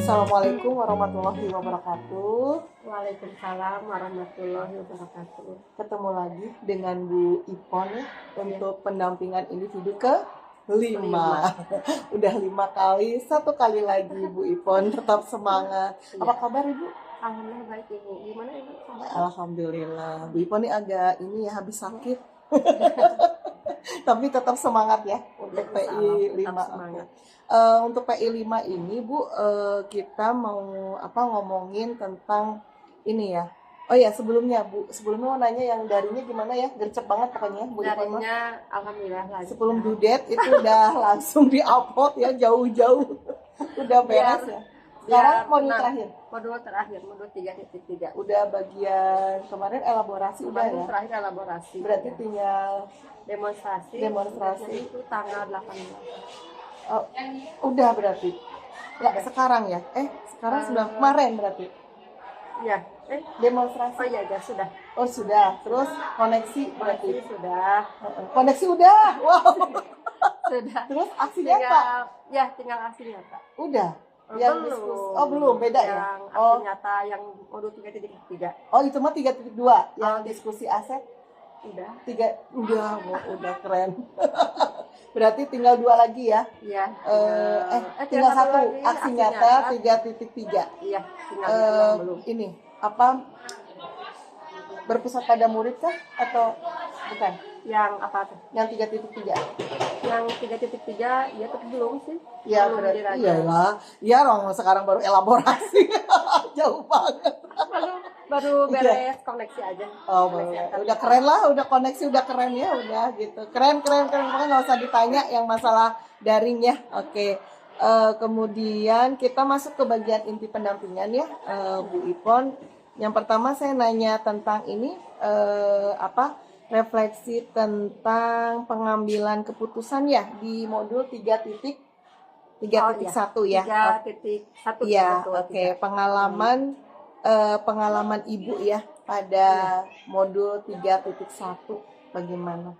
Assalamualaikum warahmatullahi wabarakatuh. Waalaikumsalam warahmatullahi wabarakatuh. Ketemu lagi dengan Bu Ipon untuk pendampingan individu ke-5. Udah 5 kali, 1 kali lagi Bu Ipon, tetap semangat. Apa kabar Ibu? Alhamdulillah baik Ibu. Gimana Ibu? Alhamdulillah. Bu Ipon ini agak habis sakit. Tapi tetap semangat ya untuk PI 5. Untuk PI 5 ini Bu, kita mau ngomongin tentang ini ya. Oh ya, sebelumnya mau nanya yang darinya gimana ya? Gercep banget pokoknya Bu. Darinya alhamdulillah lagi. Sebelum due date itu udah langsung di-upload ya, jauh-jauh. Udah beres ya. Sekarang modul terakhir, modul 3.3. Udah bagian kemarin elaborasi udah ya. Terakhir elaborasi. Berarti tinggal demonstrasi itu tanggal 18. Oh, udah berarti. Nggak sekarang ya? Sekarang sudah kemarin berarti. Iya. Demonstrasi. Oh iya, sudah. Oh, sudah. Terus koneksi berarti sudah. Koneksi udah. Wow. Sudah. Terus aksi nyata? Ya, tinggal aksi nyata. Udah. Yang diskusi. Oh, belum, beda ya? Yang aksi nyata yang modul 3.3. Oh, itu mah 3.2. Yang diskusi aset udah udah keren. Berarti tinggal 2 lagi ya? Iya. Tinggal 1 aksi nyata 3.3. Iya, tinggal belum. Ini berpusat pada murid kah atau bukan? Yang apa tuh? Yang 3.3. Yang 3.3 ya tetap belum sih. Ya berarti iyalah. Ya sekarang baru elaborasi. Jauh banget. Baru beres koneksi aja. Oh, udah keren lah, udah koneksi udah keren ya, udah gitu. Keren. Pokoknya nggak usah ditanya yang masalah daring ya. Oke. Kemudian kita masuk ke bagian inti pendampingan ya, Bu Ipon. Yang pertama saya nanya tentang ini refleksi tentang pengambilan keputusan ya di modul 3.1 ya. 3.1 ya. Oke. Pengalaman Ibu ya pada modul 3.1 bagaimana?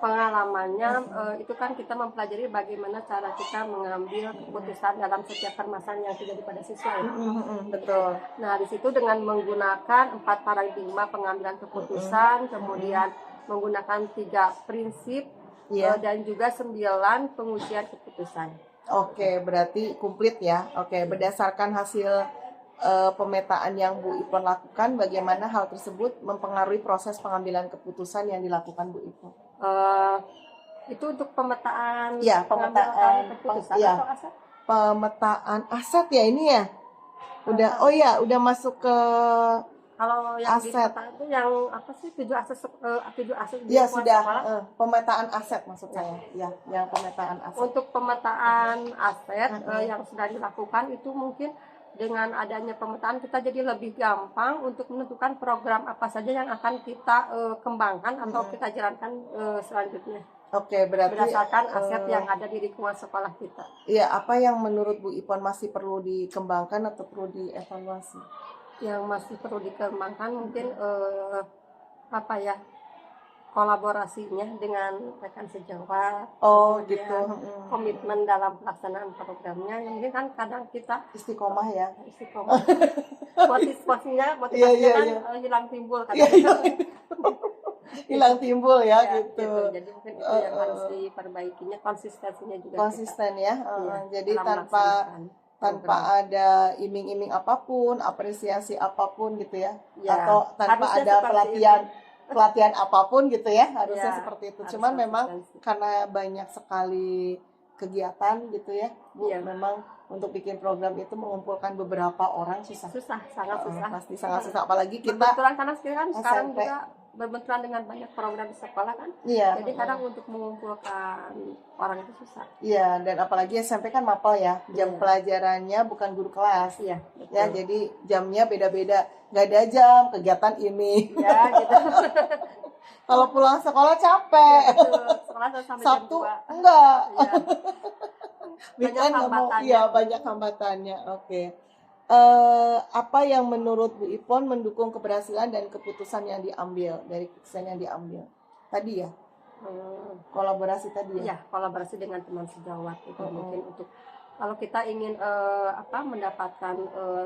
Pengalamannya itu kan kita mempelajari bagaimana cara kita mengambil keputusan dalam setiap permasalahan yang terjadi pada siswa ya. Betul. Nah, di situ dengan menggunakan 4 paradigma pengambilan keputusan, kemudian menggunakan 3 prinsip dan juga 9 pengujian keputusan. Oke, berarti komplit ya. Oke, berdasarkan hasil pemetaan yang Bu Ipon lakukan, bagaimana hal tersebut mempengaruhi proses pengambilan keputusan yang dilakukan Bu Ipon? Itu untuk pemetaan. Ya, pemetaan keputusan atau aset? Pemetaan aset ya ini ya. Udah masuk ke kalau yang aset. Itu yang apa sih 7 aset? 7 aset. Iya sudah. Pemetaan aset maksud saya. Ya, yang pemetaan aset. Untuk pemetaan aset yang sudah dilakukan itu mungkin dengan adanya pemetaan kita jadi lebih gampang untuk menentukan program apa saja yang akan kita kembangkan atau kita jalankan selanjutnya. Oke, berarti berdasarkan aset yang ada di lingkungan sekolah kita. Iya, apa yang menurut Bu Ipon masih perlu dikembangkan atau perlu dievaluasi? Yang masih perlu dikembangkan mungkin kolaborasinya dengan rekan sejawat. Gitu. Komitmen dalam pelaksanaan programnya. Yang mungkin kan kadang kita istiqomah ya. Motivasinya hilang timbul kan. Hilang timbul ya gitu. Jadi mungkin itu yang harus diperbaikinya, konsistensinya juga. Konsisten kita. Ya. Jadi tanpa ada iming-iming apapun, apresiasi apapun gitu ya. Atau tanpa ada pelatihan apapun gitu ya, harusnya seperti itu. Cuman memang karena banyak sekali kegiatan gitu ya, Bu. Iya. Memang untuk bikin program itu mengumpulkan beberapa orang susah. Susah, sangat susah. Pasti sangat susah, apalagi kita Berbenturan karena sekarang SMP. juga berbenturan dengan banyak program di sekolah kan. Iya. Jadi kadang untuk mengumpulkan orang itu susah. Iya, dan apalagi SMP kan mapel ya, jam Iya. pelajarannya bukan guru kelas. Iya, betul. Ya, jadi jamnya beda-beda. Nggak ada jam kegiatan ini. Ya, gitu. Kalau pulang sekolah capek. Betul. Sekolah sampai jam Sabtu 2. enggak. Iya. Weekend nggak mau. hambatannya. Iya, banyak hambatannya. Oke. Apa yang menurut Bu Ipon mendukung keberhasilan dan keputusan yang diambil dari keputusan yang diambil? Tadi ya, kolaborasi tadi ya. Iya, kolaborasi dengan teman sejawat itu mungkin untuk kalau kita ingin mendapatkan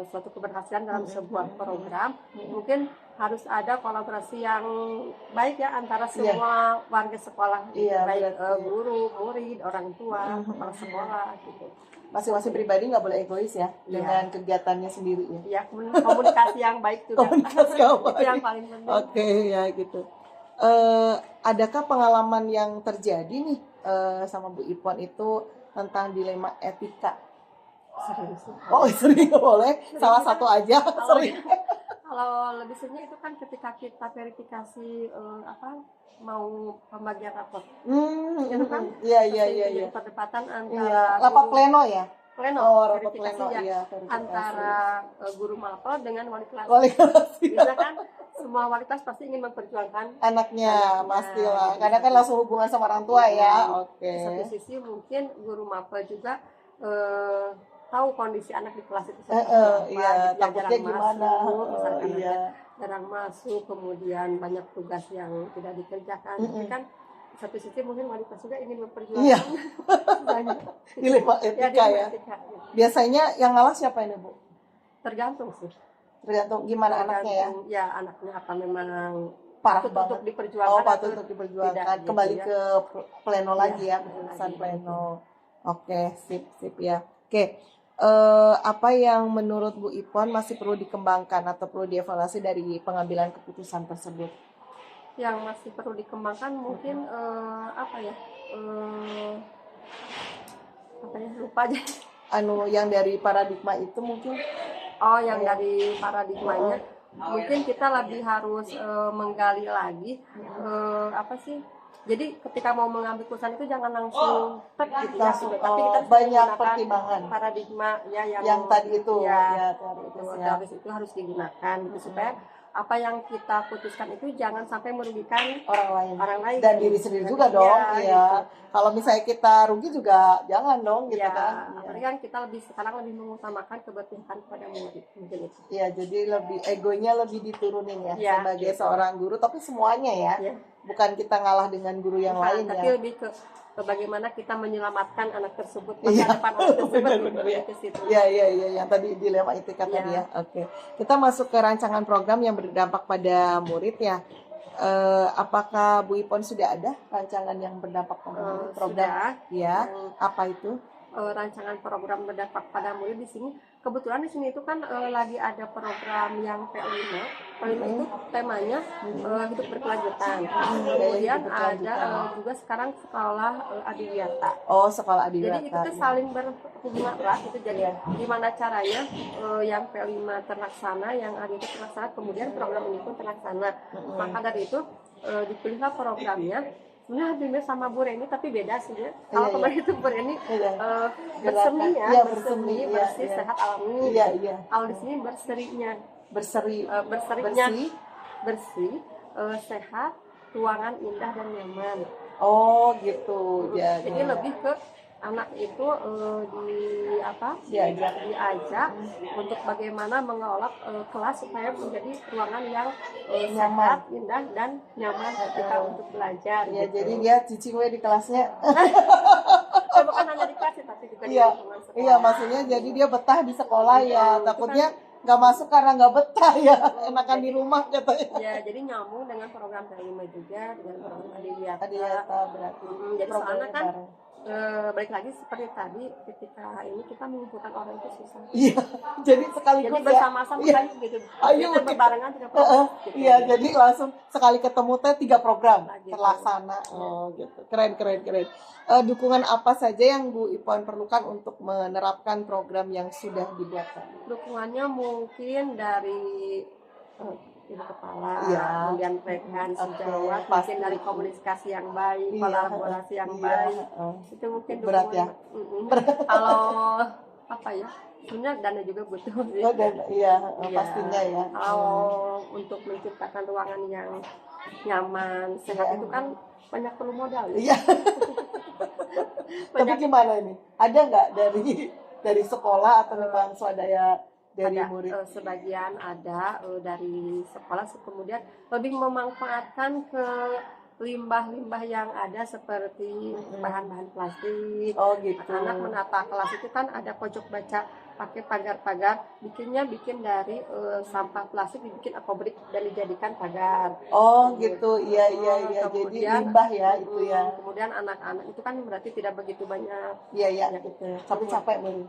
suatu keberhasilan dalam sebuah program, mungkin harus ada kolaborasi yang baik ya antara semua warga sekolah, Iya, baik berarti. guru, murid, orang tua, kepala sekolah gitu. Masing-masing pribadi nggak boleh egois ya dengan kegiatannya sendiri ya. Ya, komunikasi yang baik juga. Komunikasi yang Itu baik. yang paling penting. Oke, ya gitu. Adakah pengalaman yang terjadi nih sama Bu Ipon itu tentang dilema etika? Sering sih. Oh, sering boleh. Salah satu aja. Sering. Kalau lebih seringnya itu kan ketika kita verifikasi mau pembagian rapor. Itu kan Iya. terjadi perdebatan Iya, antara rapat guru- pleno ya. pleno, Oh, rapat verifikasi pleno ya, iya, verifikasi. antara guru mapel dengan wali kelas. Wali kelas. Bisa kan semua wali kelas pasti ingin memperjuangkan Anaknya, Anaknya. pastilah. Karena kan langsung hubungan sama orang tua ya. Oke. di satu sisi mungkin guru mapel juga tahu kondisi anak di kelas itu seperti apa, Iya, gitu ya, takutnya jarang gimana? masuk, misalkan Iya. ada jarang masuk, kemudian banyak tugas yang tidak dikerjakan. Tapi kan di satu sisi mungkin wali kelas juga ingin memperjuangkan Iya. banyak Dilema ya, etika dilema ya. etika, gitu. Biasanya yang ngalah siapa ini, Bu? Tergantung sih. Tergantung gimana anaknya ya. Tergantung, ya anaknya apa memang Parah patut banget. untuk diperjuangkan Oh, atau patut untuk diperjuangkan. tidak, gitu Kembali ya. ke pleno lagi ya, Iya, keputusan lagi. pleno. Oke, sip ya. Oke. Apa yang menurut Bu Ipon masih perlu dikembangkan atau perlu dievaluasi dari pengambilan keputusan tersebut? Yang masih perlu dikembangkan mungkin lupa aja. Yang dari paradigma itu mungkin Yang dari paradigmanya mungkin kita lebih harus menggali lagi jadi ketika mau mengambil keputusan itu jangan langsung gitu ya, langsung, tapi kita harus banyak menggunakan pertimbangan. paradigma ya yang tadi itu ya, teoritisnya. teoritis itu harus digunakan gitu supaya apa yang kita putuskan itu jangan sampai merugikan orang lain dan diri sendiri juga dong. Ya, gitu. kalau misalnya kita rugi juga jangan dong gitu Ya, kan. apalagi kan kita sekarang lebih mengutamakan keberpihakan kepada murid mungkin itu. Ya, jadi lebih egonya lebih diturunin ya, Ya, sebagai gitu. seorang guru, tapi semuanya ya. Ya. Bukan kita ngalah dengan guru yang lain Tapi ya. lebih ke bagaimana kita menyelamatkan anak tersebut, Iya. masa depan anak tersebut Benar-benar, gitu, ya. ke situ. Iya, yang tadi dilema etika tadi ya. Oke. Kita masuk ke rancangan program yang berdampak pada murid ya. Apakah Bu Ipon sudah ada rancangan yang berdampak pada murid? Program? Sudah. Ya. Apa itu? Rancangan program berdampak pada murid di sini. Kebetulan di sini itu kan lagi ada program yang P5. P5 itu temanya hidup berkelanjutan. Kemudian ada juga sekarang sekolah adiwiyata. Oh, sekolah adiwiyata. Jadi itu tuh saling berhubungan erat itu. Jadi gimana caranya yang P5 terlaksana, yang adiwiyata terlaksana, kemudian program ini pun terlaksana. Maka dari itu dipilihlah programnya. Sebenarnya hampir sama Bu Reni tapi beda sih ya. Kalau kemarin itu Bu Reni bersemi ya, Iya, bersemi, bersih, sehat, alami. Iya. Kalau di sini berserinya, berserinya bersih, sehat, ruangan indah dan nyaman. Oh gitu. Jadi lebih ke anak itu diajak untuk bagaimana mengelola kelas supaya menjadi ruangan yang sehat, indah dan nyaman ketika untuk belajar. Ya, gitu. jadi dia cicing we di kelasnya. Bukan hanya di kelas tapi juga di Iya, lingkungan sekolah. iya, maksudnya jadi dia betah di sekolah ya. Takutnya nggak masuk karena nggak betah ya. Enakan di rumah katanya. Ya, jadi nyambung dengan program P5 juga, dengan program adiwiyata. Adiwiyata berarti. Jadi soalnya kan balik lagi seperti tadi ketika ini kita mengumpulkan orang itu susah. Iya, jadi Jadi sekaligus ya. bersama-sama Iya. ayo gitu. Ayo Kita kita- berbarengan tidak Heeh, apa-apa. Gitu. iya, jadi langsung sekali ketemu teh 3 program Nah, gitu. terlaksana. Oh, gitu. Keren, keren, keren. Dukungan apa saja yang Bu Ipon perlukan untuk menerapkan program yang sudah dibuat tadi? Dukungannya mungkin dari ibu kepala, Iya. kemudian rekan Oke, sejawat, pasti. mungkin dari komunikasi yang baik, Iya, kolaborasi yang iya, baik. heeh. Itu mungkin Berat dukungan. Kalau apa ya? Sebenarnya dana juga butuh. Oh, dan iya, Iya. pastinya ya. Kalau untuk menciptakan ruangan yang nyaman, sehat Iya. itu kan banyak perlu modal. Ya. Iya. Tapi Banyak gimana nih? Ada nggak dari sekolah atau memang swadaya dari ada murid? sebagian ada dari sekolah, kemudian lebih memanfaatkan ke limbah-limbah yang ada seperti bahan-bahan plastik. Oh gitu. Anak menata kelas itu kan ada pojok baca pakai pagar-pagar, bikin dari sampah plastik dibikin akobrik dan dijadikan pagar. Oh gitu, iya iya iya. Jadi Kemudian, limbah ya itu ya. Kemudian anak-anak itu kan berarti tidak begitu banyak. Iya iya. Ya, gitu. Capek beli.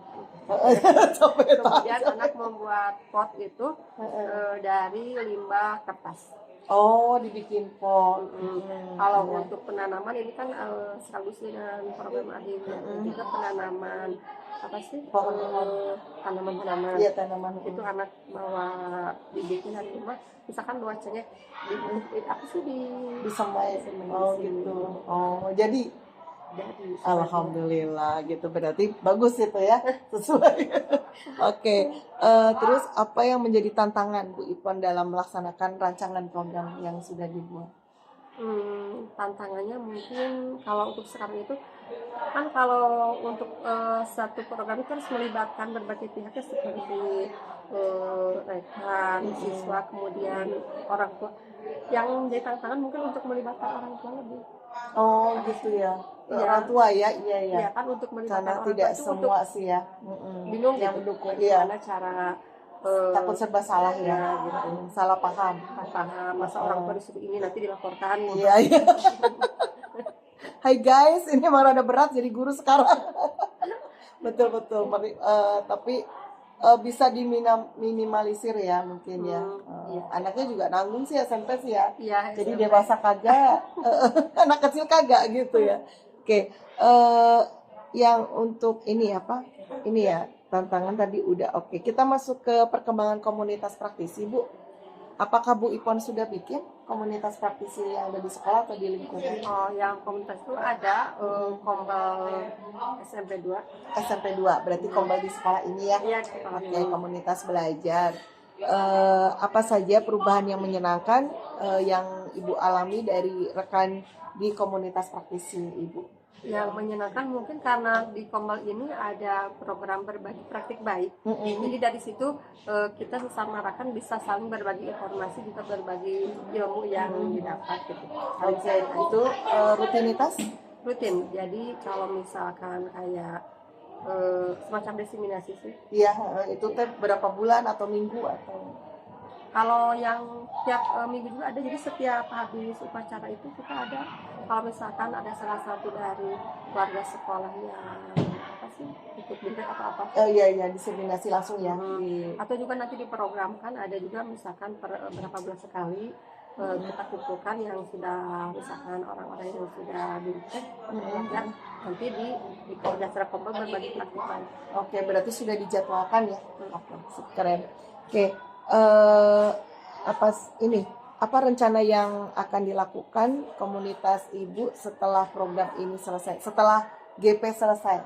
Capek Kemudian anak membuat pot itu dari limbah kertas. Oh, dibikin pot. Kalau Iya. untuk penanaman ini kan sekaligus dengan program ADIM ya. Juga penanaman apa sih? Tanaman-tanaman. Iya tanaman. Itu anak bawa bibitnya dari rumah, misalkan bawa cengkeh di apa sih di Disemai. disemai Oh di sini. gitu. Oh jadi Jadi alhamdulillah gitu, berarti bagus itu ya, sesuai. Oke, terus apa yang menjadi tantangan Bu Ipon dalam melaksanakan rancangan program yang sudah dibuat? Tantangannya mungkin kalau untuk sekarang itu kan kalau untuk satu program itu harus melibatkan berbagai pihak ya, seperti rekan, siswa, kemudian orang tua. Yang menjadi tantangan mungkin untuk melibatkan orang tua lebih. Oh gitu ya, Iya. orang tua ya, iya ya. Ya kan untuk melibatkan Karena orang tidak tua itu untuk semua sih ya. bingung yang gitu. mendukung, iya. Gimana cara Takut serba salah ya, gitu. Salah paham. paham masa orang tua disuruh ini nanti dilaporkan. Iya iya. Hai guys, ini emang rada berat jadi guru sekarang. Betul betul. Tapi bisa diminimalisir ya mungkin ya. Iya. Anaknya juga nanggung sih SMP sih ya. Iya, Jadi SMP. dewasa kagak, anak kecil kagak gitu ya. Oke, yang untuk ini apa? Ini ya tantangan tadi udah oke. Kita masuk ke perkembangan komunitas praktisi, Bu. Apakah Bu Ipon sudah bikin komunitas praktisi yang ada di sekolah atau di lingkungan? Oh, yang komunitas itu ada Kombal SMP 2. SMP 2, berarti kombal di sekolah ini ya. Iya, di sekolah Oke, ini. komunitas belajar. Apa saja perubahan yang menyenangkan yang Ibu alami dari rekan di komunitas praktisi Ibu? Yang menyenangkan mungkin karena di Kombal ini ada program berbagi praktik baik. Jadi dari situ kita sesama rekan bisa saling berbagi informasi, juga berbagi ilmu yang didapat gitu. Saling Oke, itu rutinitas? rutin. Jadi kalau misalkan kayak semacam diseminasi sih. Iya, itu teh berapa bulan atau minggu atau? Kalau yang tiap minggu juga ada, jadi setiap habis upacara itu kita ada, kalau misalkan ada salah satu dari keluarga sekolah yang apa sih ikut bimbel atau apa, Iya iya, diseminasi langsung ya. atau juga nanti diprogramkan ada juga misalkan berapa bulan sekali kita kumpulkan yang sudah misalkan orang-orang yang sudah bimbel belajar nanti di dasar Kombal berbagi praktik baik. Oke, berarti sudah dijadwalkan ya. Oke, keren. Oke, apa rencana yang akan dilakukan komunitas Ibu setelah program ini selesai? Setelah GP selesai,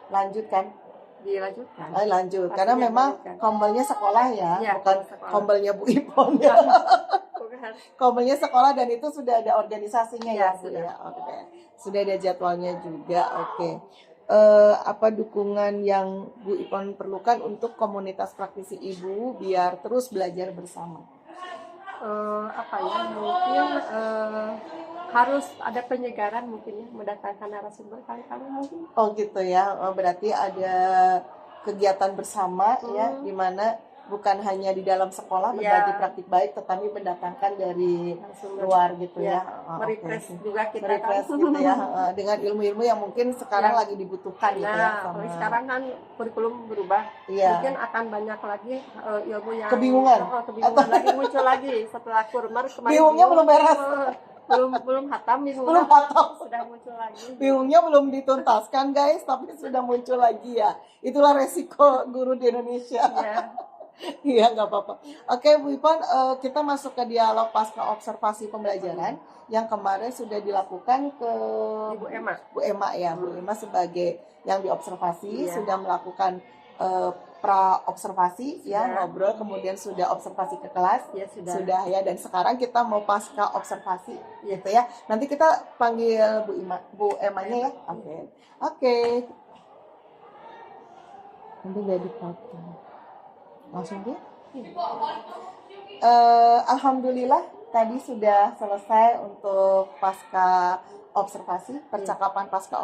lanjut kan? Dilanjutkan. Lanjut, Pastinya karena memang dilanjutkan. kombelnya sekolah ya, Iya, bukan sekolah. kombelnya Bu Ipon ya. Bukan. Kombelnya sekolah dan itu sudah ada organisasinya ya, Ya, Bu sudah. ya. Oke, sudah ada jadwalnya juga. Oke. Apa dukungan yang Bu Ipon perlukan untuk komunitas praktisi Ibu biar terus belajar bersama? Apa ya, mungkin harus ada penyegaran mungkin ya, mendatangkan narasumber kali-kali mungkin. Oh gitu ya. Berarti ada kegiatan bersama ya, di mana bukan hanya di dalam sekolah Iya. berbagi praktik baik, tetapi mendatangkan dari luar gitu ya. Merefresh juga kita Merefresh kan. gitu ya, dengan ilmu-ilmu yang mungkin sekarang Ya. lagi dibutuhkan gitu ya Nah, sama. apalagi sekarang kan kurikulum berubah, Iya. mungkin akan banyak lagi ilmu yang Kebingungan. kebingungan lagi muncul lagi setelah kurmer kemarin. Bingungnya belum beres. belum hatam bingungnya Belum hatam. sudah muncul lagi. Bingungnya belum dituntaskan guys, tapi sudah muncul lagi ya. Itulah resiko guru di Indonesia. Ya. Iya, nggak apa-apa. Oke, Bu Ipon, kita masuk ke dialog pasca observasi pembelajaran yang kemarin sudah dilakukan ke Ibu Emma. Bu Emma ya. Bu Emma sebagai yang diobservasi Iya. sudah melakukan pra observasi ya, Sudah. ngobrol, kemudian sudah observasi ke kelas. Ya sudah. Sudah ya, dan sekarang kita mau pasca observasi gitu ya. Nanti kita panggil Bu Emma-nya ya. Oke. Nanti gak dipotong. Langsung dia. Alhamdulillah tadi sudah selesai untuk pasca observasi, percakapan pasca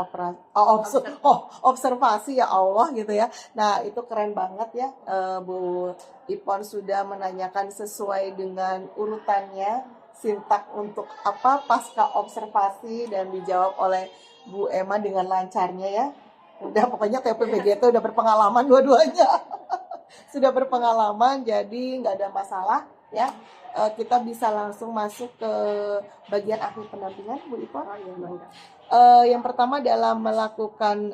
observasi ya Allah gitu ya. Nah itu keren banget ya, Bu Ipon sudah menanyakan sesuai dengan urutannya sintak untuk apa pasca observasi dan dijawab oleh Bu Emma dengan lancarnya ya. Udah pokoknya TPBGT udah berpengalaman dua-duanya. Sudah berpengalaman, jadi nggak ada masalah ya. Kita bisa langsung masuk ke bagian akhir pendampingan, Bu Ipon. Yang pertama dalam melakukan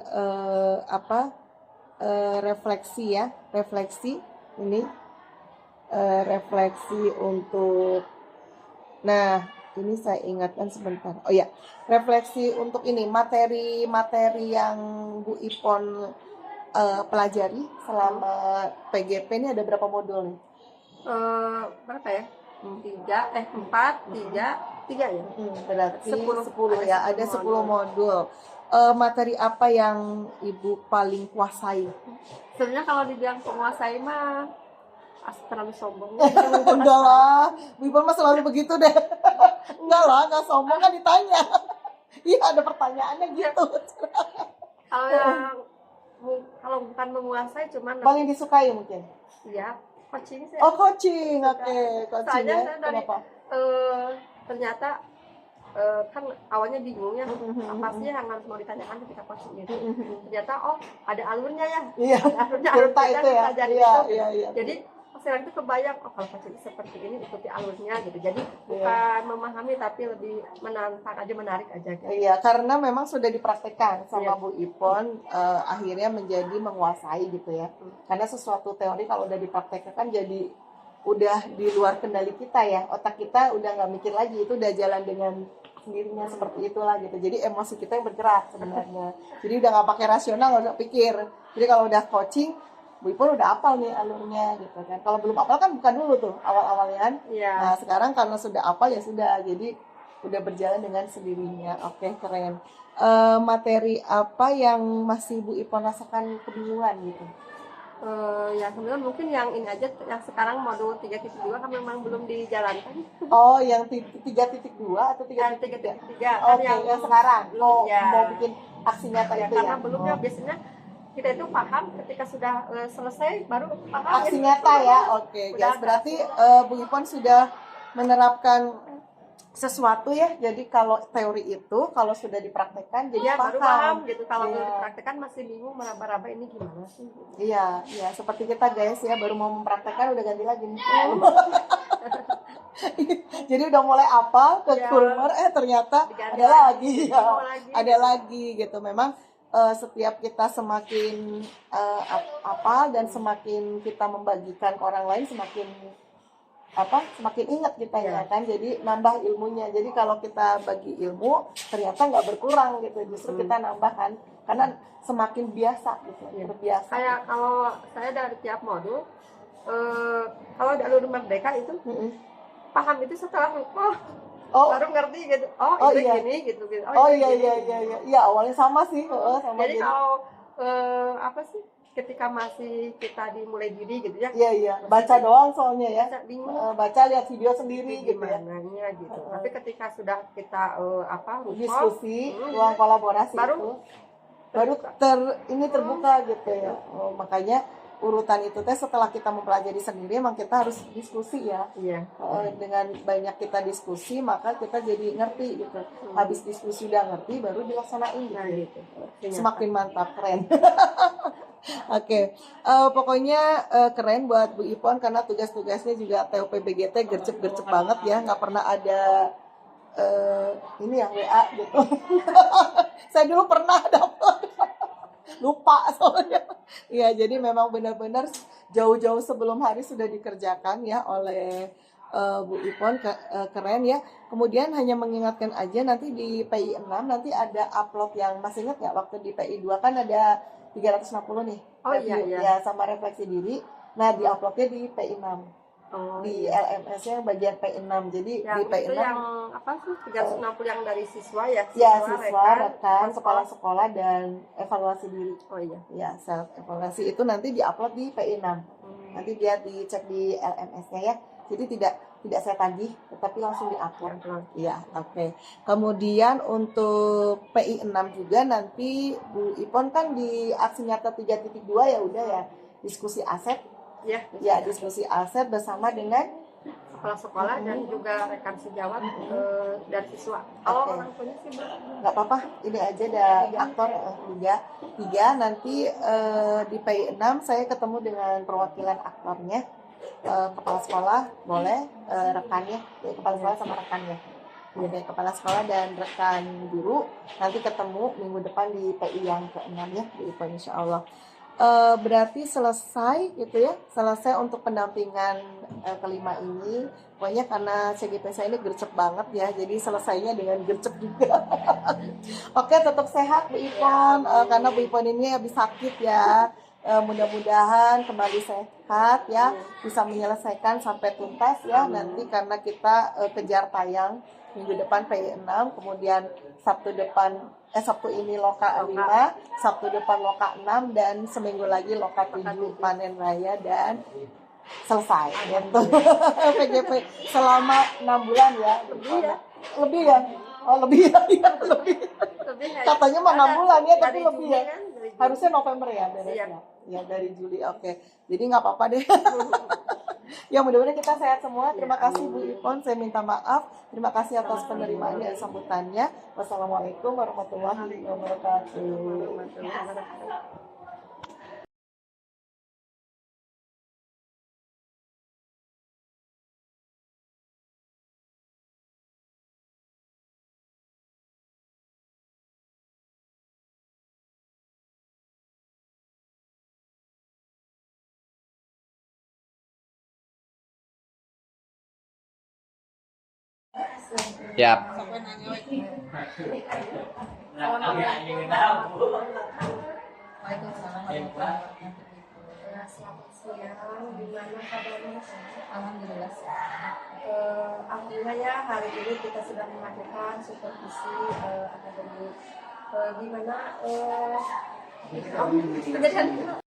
refleksi ya, refleksi ini refleksi untuk. Nah, ini saya ingatkan sebentar. Oh ya, refleksi untuk ini materi-materi yang Bu Ipon pelajari selama PGP ini ada berapa modul nih? Berapa ya? 3 ya? Berarti 10 ya, ada 10 modul. Materi apa yang Ibu paling kuasai? Sebenarnya kalau dibilang penguasai mah terlalu sombong. Enggak lah, Bu Ipon mah selalu begitu deh. Enggak lah, enggak sombong kan ditanya. Iya, ada pertanyaannya gitu. Kalau bukan menguasai cuman Paling disukai mungkin? Iya, coaching sih. Oh, coaching. Oke, coaching Soalnya ya. saya dari Kenapa? ternyata kan awalnya bingung ya apa sih yang harus mau ditanyakan ketika coaching itu. Ternyata ada alurnya ya. Iya. Ada alurnya, Cerita itu ya. pelajari Iya, itu. iya. Jadi sekarang itu kebayang kalau coaching seperti ini ikuti alurnya gitu. Jadi bukan memahami tapi lebih menantang aja, menarik aja gitu. Iya, karena memang sudah dipraktekkan sama Iya. Bu Ipon, akhirnya menjadi menguasai gitu ya. Karena sesuatu teori kalau udah dipraktekkan kan jadi udah di luar kendali kita ya. Otak kita udah nggak mikir lagi, itu udah jalan dengan sendirinya seperti itulah gitu. Jadi emosi kita yang bergerak sebenarnya. Jadi udah nggak pakai rasional, nggak usah pikir. Jadi kalau udah coaching, Bu Ipon udah hafal nih alurnya gitu kan. Kalau belum hafal kan bukan dulu tuh awal-awalnya kan. Iya. Nah sekarang karena sudah hafal ya sudah. Jadi udah berjalan dengan sendirinya. Oke, keren. Materi apa yang masih Bu Ipon rasakan kebingungan gitu? Ya sebenarnya mungkin yang ini aja yang sekarang modul 3.2 kan memang belum dijalankan. Oh, yang 3.2 atau 3.3? Yang 3.3 Oke, yang sekarang mau Ya. bikin aksi nyata Ya, itu karena ya. belum ya biasanya kita itu paham ketika sudah selesai baru paham. Aksi nyata ya. Oke, Udah guys. Berarti Bu Ipon sudah menerapkan sesuatu ya. Jadi kalau teori itu kalau sudah dipraktekkan jadi ya paham. baru paham gitu. Kalau Iya. belum dipraktekkan masih bingung meraba-raba ini gimana sih. Iya, seperti kita guys ya, baru mau mempraktekkan udah ganti lagi nih. Jadi udah mulai apal ke Iya. kurmer, ternyata Diganti ada lagi ya. Mau lagi. Ada lagi gitu. Memang setiap kita semakin apal dan semakin kita membagikan ke orang lain semakin ingat kita ya kan, jadi nambah ilmunya. Jadi kalau kita bagi ilmu ternyata nggak berkurang gitu, justru kita nambah kan, karena semakin biasa gitu, terbiasa. Kayak kalau saya dari tiap modul kalau ada alur merdeka itu paham itu setelah baru ngerti gitu. Itu iya. gini gitu. Iya, awalnya sama sih, sama. Jadi kalau apa sih ketika masih kita dimulai diri gitu ya. Iya, baca doang soalnya ya. Bingung Baca, lihat video sendiri gitu ya. gimananya gitu. Tapi ketika sudah kita Diskusi, ruang kolaborasi baru itu baru terbuka gitu ya. Makanya urutan itu teh setelah kita mempelajari sendiri emang kita harus diskusi ya. Iya. Dengan banyak kita diskusi maka kita jadi ngerti gitu. Habis diskusi udah ngerti baru dilaksanain gitu. Nah, gitu. Semakin mantap, keren. Oke, pokoknya keren buat Bu Ipon karena tugas-tugasnya juga TOP BGT gercep-gercep banget ya, nggak pernah ada ini yang WA gitu. Saya dulu pernah dapat, lupa soalnya. Ya, jadi memang benar-benar jauh-jauh sebelum hari sudah dikerjakan ya oleh Bu Ipon, keren ya. Kemudian hanya mengingatkan aja nanti di PI 6 nanti ada upload yang masih ingat nggak waktu di PI 2 kan ada 360 nih. Oh iya, iya. Ya sama refleksi diri. Nah, di-uploadnya di PI 6. Oh, Di iya. LMS-nya bagian PI 6. Jadi Yang di PI itu 6 yang apa sih 360 yang dari siswa ya? ya siswa, rekan, kepala kepala sekolah dan evaluasi diri. Oh iya. Ya, self evaluasi itu nanti di-upload di PI 6. Nanti dia dicek di LMS-nya ya. Jadi tidak saya tagih, tetapi langsung di-upload. Iya, oke. Kemudian untuk PI 6 juga nanti Bu Ipon kan di aksi nyata 3.2 ya udah ya diskusi aset. Ya, Ya, diskusi aset bersama dengan kepala sekolah dan juga rekan sejawat dan siswa. Oke. Orang tuanya sih nggak apa-apa, ini aja ada aktor tiga nanti di PI 6 saya ketemu dengan perwakilan aktornya, kepala sekolah boleh, rekannya ya, kepala sekolah sama rekannya. Jadi kepala sekolah dan rekan guru nanti ketemu minggu depan di PI yang ke-6 ya di IPON insya Allah. Berarti selesai gitu ya, selesai untuk pendampingan kelima ini. Pokoknya karena CGP saya ini gercep banget ya, jadi selesainya dengan gercep juga. Oke, tetap sehat Bu Ipon, karena Bu Ipon ini habis sakit ya. Mudah-mudahan kembali sehat ya, bisa menyelesaikan sampai tuntas ya. Nanti karena kita kejar tayang minggu depan PI 6, kemudian Sabtu ini Loka 5, Sabtu depan Loka 6, dan seminggu lagi Loka 7 panen raya dan selesai gitu. PGP selama 6 bulan ya. Lebih ya? Oh lebih ya, lebih. Katanya mah 6 bulan ya, tapi lebih ya. Harusnya November ya beresnya. Ya dari Juli, oke. Jadi nggak apa-apa deh. Ya mudah-mudahan kita sehat semua. Terima kasih Bu Ipon, saya minta maaf. Terima kasih atas penerimaan dan sambutannya. Wassalamualaikum warahmatullahi wabarakatuh. Siap. Selamat siang, gimana kabarnya? Alhamdulillah. Alhamdulillah ya, hari ini kita sudah melakukan supervisi akademik. Gimana kejadian